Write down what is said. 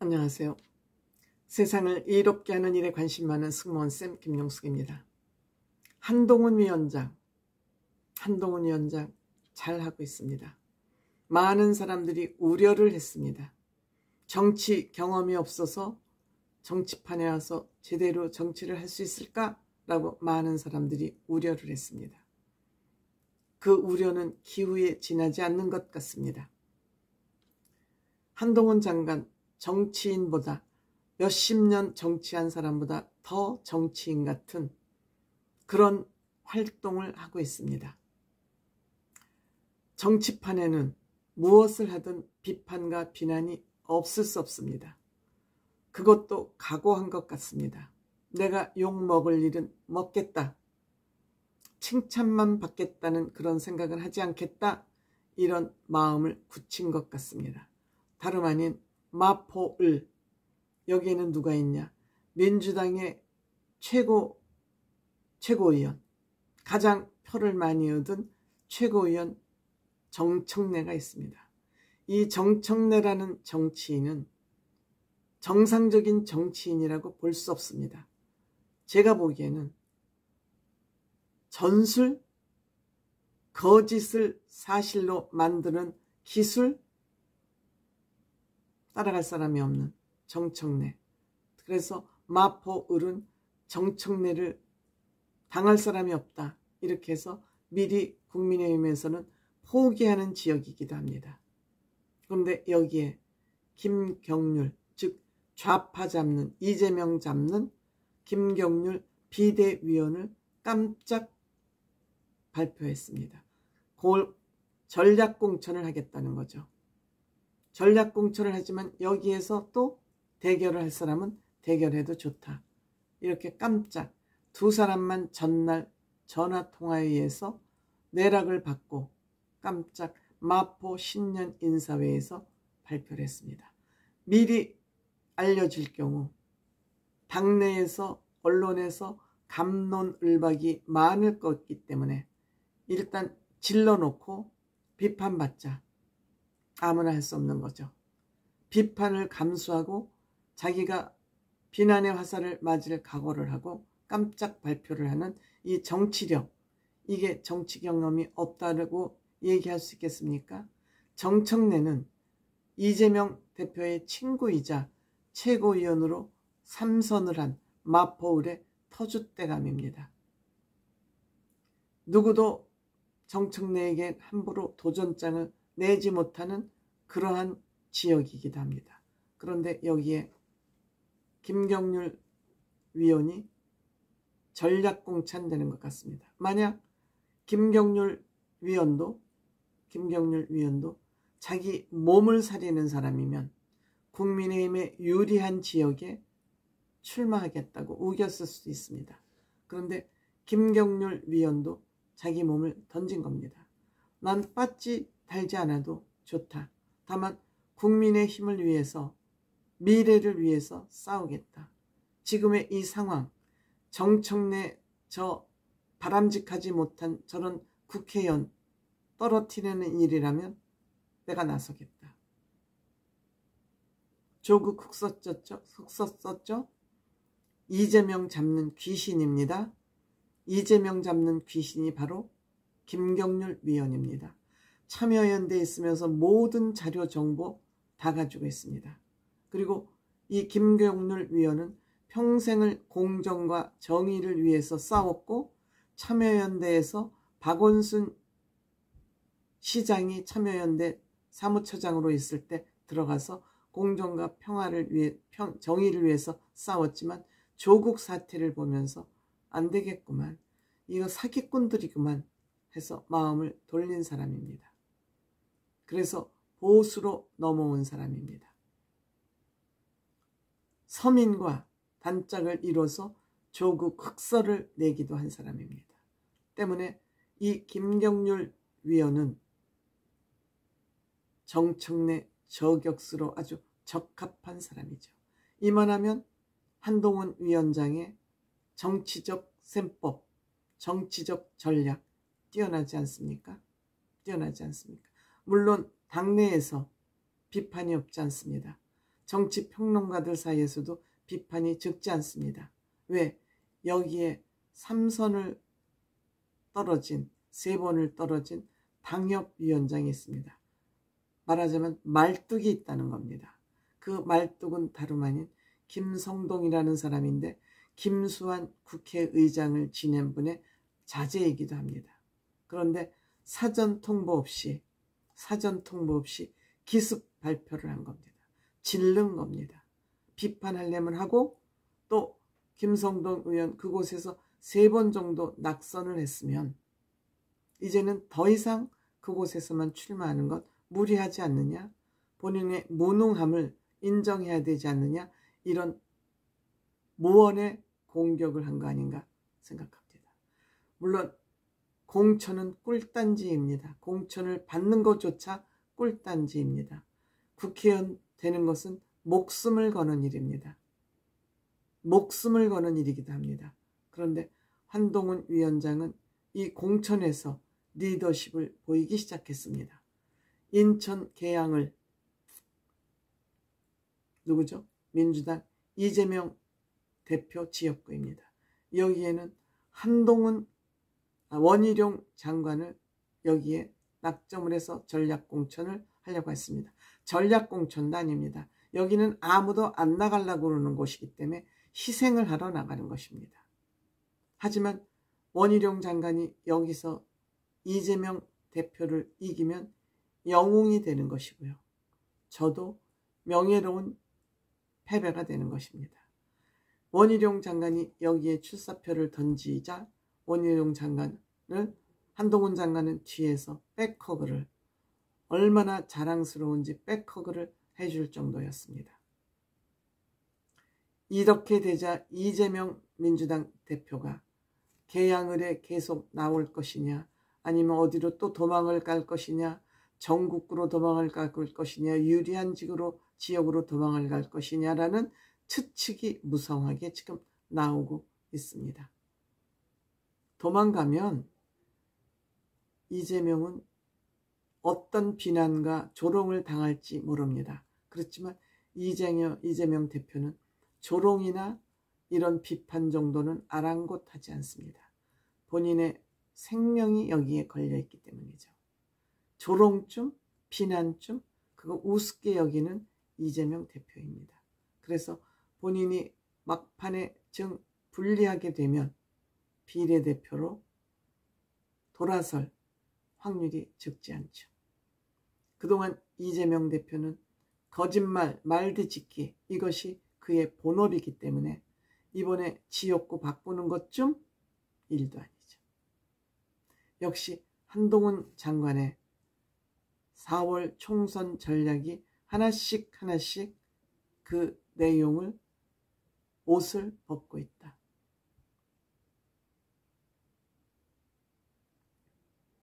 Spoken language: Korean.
안녕하세요. 세상을 이롭게 하는 일에 관심 많은 승무원쌤 김용숙입니다. 한동훈 위원장 잘하고 있습니다. 많은 사람들이 우려를 했습니다. 정치 경험이 없어서 정치판에 와서 제대로 정치를 할 수 있을까라고 많은 사람들이 우려를 했습니다. 그 우려는 기후에 지나지 않는 것 같습니다. 한동훈 장관 정치인보다 몇십 년 정치한 사람보다 더 정치인 같은 그런 활동을 하고 있습니다. 정치판에는 무엇을 하든 비판과 비난이 없을 수 없습니다. 그것도 각오한 것 같습니다. 내가 욕 먹을 일은 먹겠다. 칭찬만 받겠다는 그런 생각은 하지 않겠다. 이런 마음을 굳힌 것 같습니다. 다름 아닌 마포을, 여기에는 누가 있냐? 민주당의 최고위원, 가장 표를 많이 얻은 최고위원 정청래가 있습니다. 이 정청래라는 정치인은 정상적인 정치인이라고 볼 수 없습니다. 제가 보기에는 전술, 거짓을 사실로 만드는 기술, 따라갈 사람이 없는 정청래. 그래서 마포을은 정청래를 당할 사람이 없다. 이렇게 해서 미리 국민의힘에서는 포기하는 지역이기도 합니다. 그런데 여기에 김경률, 즉 좌파 잡는, 이재명 잡는 김경률 비대위원을 깜짝 발표했습니다. 전략공천을 하겠다는 거죠. 전략공천을 하지만 여기에서 또 대결을 할 사람은 대결해도 좋다. 이렇게 깜짝 두 사람만 전날 전화통화에 의해서 내락을 받고 깜짝 마포 신년 인사회에서 발표를 했습니다. 미리 알려질 경우 당내에서 언론에서 갑론을박이 많을 것이기 때문에 일단 질러놓고 비판받자. 아무나 할 수 없는 거죠. 비판을 감수하고 자기가 비난의 화살을 맞을 각오를 하고 깜짝 발표를 하는 이 정치력, 이게 정치 경험이 없다고 얘기할 수 있겠습니까? 정청래는 이재명 대표의 친구이자 최고위원으로 3선을 한 마포을의 터줏대감입니다. 누구도 정청래에게 함부로 도전장을 내지 못하는 그러한 지역이기도 합니다. 그런데 여기에 김경률 위원이 전략공천되는 것 같습니다. 만약 김경률 위원도 자기 몸을 사리는 사람이면 국민의힘의 유리한 지역에 출마하겠다고 우겼을 수도 있습니다. 그런데 김경률 위원도 자기 몸을 던진 겁니다. 난 빠찌 달지 않아도 좋다. 다만 국민의 힘을 위해서, 미래를 위해서 싸우겠다. 지금의 이 상황, 정청래 저 바람직하지 못한 저런 국회의원 떨어뜨리는 일이라면 내가 나서겠다. 조국 흑서 썼죠? 이재명 잡는 귀신입니다. 이재명 잡는 귀신이 바로 김경률 위원입니다. 참여연대에 있으면서 모든 자료 정보 다 가지고 있습니다. 그리고 이 김경률 위원은 평생을 공정과 정의를 위해서 싸웠고 참여연대에서 박원순 시장이 참여연대 사무처장으로 있을 때 들어가서 공정과 평화를 위해 정의를 위해서 싸웠지만 조국 사태를 보면서 안 되겠구만, 이거 사기꾼들이구만 해서 마음을 돌린 사람입니다. 그래서 보수로 넘어온 사람입니다. 서민과 단짝을 이뤄서 조국 흑서를 내기도 한 사람입니다. 때문에 이 김경률 위원은 정청래 저격수로 아주 적합한 사람이죠. 이만하면 한동훈 위원장의 정치적 셈법, 정치적 전략 뛰어나지 않습니까? 물론 당내에서 비판이 없지 않습니다. 정치평론가들 사이에서도 비판이 적지 않습니다. 왜? 여기에 3선을 떨어진, 3번을 떨어진 당협위원장이 있습니다. 말하자면 말뚝이 있다는 겁니다. 그 말뚝은 다름 아닌 김성동이라는 사람인데 김수환 국회의장을 지낸 분의 자제이기도 합니다. 그런데 사전 통보 없이 기습 발표를 한 겁니다. 질른 겁니다. 비판하려면 하고 또 김성동 의원 그곳에서 3번 정도 낙선을 했으면 이제는 더 이상 그곳에서만 출마하는 것 무리하지 않느냐, 본인의 무능함을 인정해야 되지 않느냐, 이런 무언의 공격을 한 거 아닌가 생각합니다. 물론 공천은 꿀단지입니다. 공천을 받는 것조차 꿀단지입니다. 국회의원 되는 것은 목숨을 거는 일입니다. 목숨을 거는 일이기도 합니다. 그런데 한동훈 위원장은 이 공천에서 리더십을 보이기 시작했습니다. 인천 계양을 누구죠? 민주당 이재명 대표 지역구입니다. 여기에는 원희룡 장관을 여기에 낙점을 해서 전략공천을 하려고 했습니다. 전략공천도 아닙니다. 여기는 아무도 안 나가려고 그러는 곳이기 때문에 희생을 하러 나가는 것입니다. 하지만 원희룡 장관이 여기서 이재명 대표를 이기면 영웅이 되는 것이고요. 저도 명예로운 패배가 되는 것입니다. 원희룡 장관이 여기에 출사표를 던지자 원희룡 장관을 한동훈 장관은 뒤에서 백허그를 얼마나 자랑스러운지 백허그를 해줄 정도였습니다. 이렇게 되자 이재명 민주당 대표가 계양을에 계속 나올 것이냐 아니면 어디로 또 도망을 갈 것이냐 전국구로 도망을 갈 것이냐 유리한 지역으로 도망을 갈 것이냐라는 추측이 무성하게 지금 나오고 있습니다. 도망가면 이재명은 어떤 비난과 조롱을 당할지 모릅니다. 그렇지만 이재명 대표는 조롱이나 이런 비판 정도는 아랑곳하지 않습니다. 본인의 생명이 여기에 걸려있기 때문이죠. 조롱쯤, 비난쯤 그거 우습게 여기는 이재명 대표입니다. 그래서 본인이 막판에 불리하게 되면 비례대표로 돌아설 확률이 적지 않죠. 그동안 이재명 대표는 거짓말, 말뒤짓기 이것이 그의 본업이기 때문에 이번에 지역구 바꾸는 것쯤 일도 아니죠. 역시 한동훈 장관의 4월 총선 전략이 하나씩 그 내용을 옷을 벗고 있다.